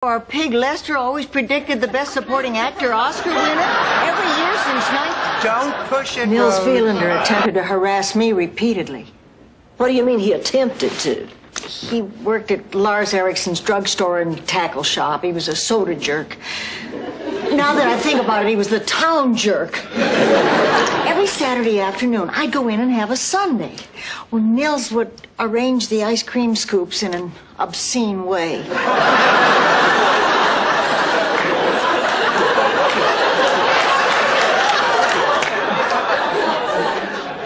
Our pig Lester always predicted the best supporting actor Oscar winner every year since Don't push it, Nils Rose. Fielander attempted to harass me repeatedly. What do you mean he attempted to? He worked at Lars Ericsson's drugstore and tackle shop. He was a soda jerk. Now that I think about it, he was the town jerk. Every Saturday afternoon, I'd go in and have a sundae. Well, Nils would arrange the ice cream scoops in an obscene way.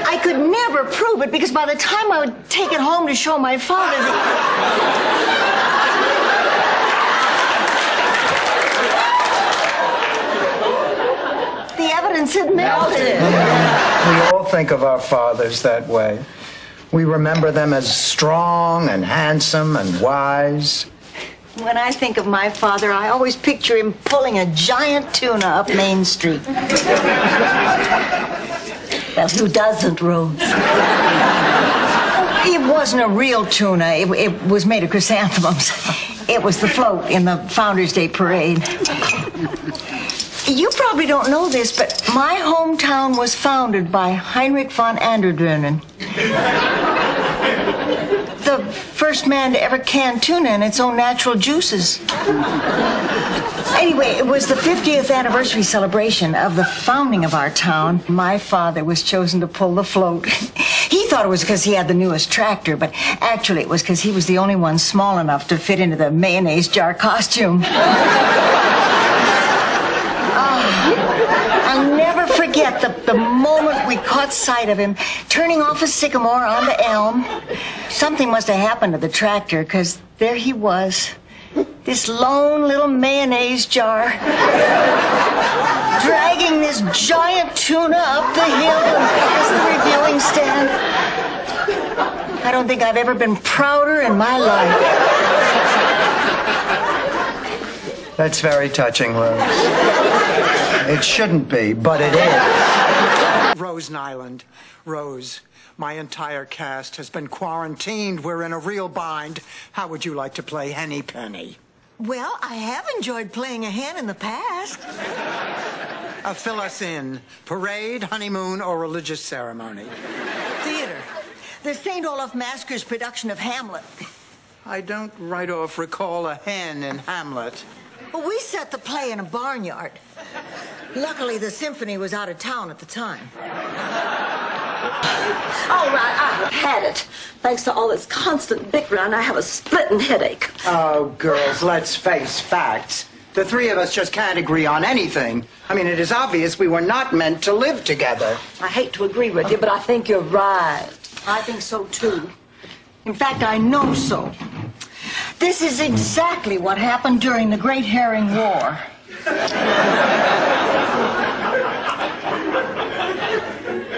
I could never prove it because by the time I would take it home to show my father, the evidence had melted. We all think of our fathers that way. We remember them as strong and handsome and wise. When I think of my father, I always picture him pulling a giant tuna up Main Street. Well, who doesn't, Rose? It wasn't a real tuna. It was made of chrysanthemums. It was the float in the Founders Day parade. You probably don't know this, but my hometown was founded by Heinrich von Anderdrönen. The first man to ever can tuna in its own natural juices. Anyway, it was the 50th anniversary celebration of the founding of our town. My father was chosen to pull the float. He thought it was because he had the newest tractor, but actually it was because he was the only one small enough to fit into the mayonnaise jar costume. I'll never forget the moment we caught sight of him turning off a sycamore onto Elm. Something must have happened to the tractor, because there he was, this lone little mayonnaise jar, dragging this giant tuna up the hill and past the reviewing stand. I don't think I've ever been prouder in my life. That's very touching, Rose. It shouldn't be, but it is. Rosen Island. Rose, my entire cast has been quarantined. We're in a real bind. How would you like to play Henny Penny? Well, I have enjoyed playing a hen in the past. Fill us in. Parade, honeymoon, or religious ceremony? Theater. The St. Olaf Masquer's production of Hamlet. I don't right off recall a hen in Hamlet. Well, we set the play in a barnyard. Luckily, the symphony was out of town at the time. All right, I've had it. Thanks to all this constant bickering, I have a splitting headache. Oh, girls, let's face facts. The three of us just can't agree on anything. I mean, it is obvious we were not meant to live together. I hate to agree with you, but I think you're right. I think so, too. In fact, I know so. This is exactly what happened during the Great Herring War.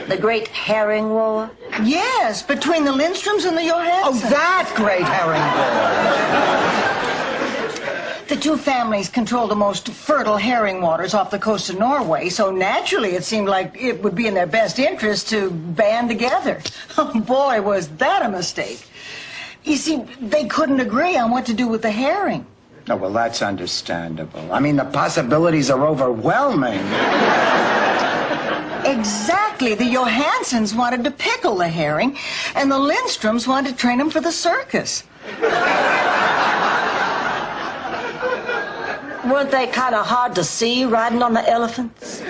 The Great Herring War? Yes, between the Lindstroms and the Johanssons. Oh, that Great Herring War. The two families controlled the most fertile herring waters off the coast of Norway, so naturally it seemed like it would be in their best interest to band together. Oh, boy, was that a mistake. You see, they couldn't agree on what to do with the herring. Oh, well, that's understandable. I mean, the possibilities are overwhelming. Exactly. The Johanssons wanted to pickle the herring, and the Lindstroms wanted to train him for the circus. Weren't they kind of hard to see riding on the elephants?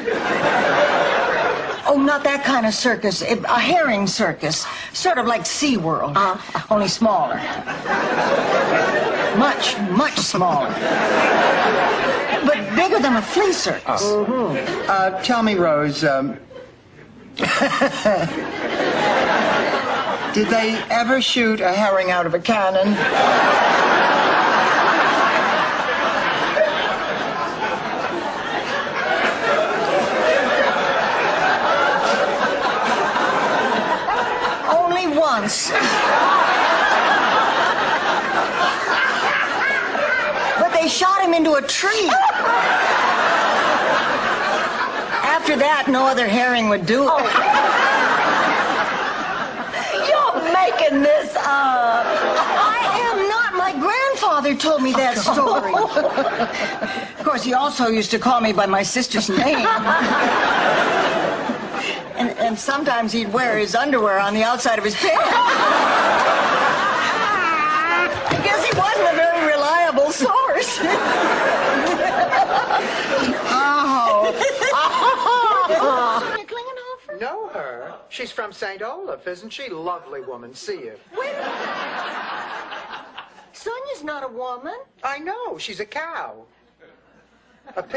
Oh, not that kind of circus. A herring circus. Sort of like SeaWorld. Only smaller. Much, much smaller. But bigger than a flea circus. Tell me, Rose, did they ever shoot a herring out of a cannon? Once. But they shot him into a tree. After that, no other herring would do it. You're making this up. I am not. My grandfather father told me that story. Of course, he also used to call me by my sister's name. And sometimes he'd wear his underwear on the outside of his pants. I guess he wasn't a very reliable source. Sonia Klingenhofer? Know her? She's from St. Olaf, isn't she? Lovely woman. See you. Wait a minute. Sonia's not a woman. I know. She's a cow. A pig.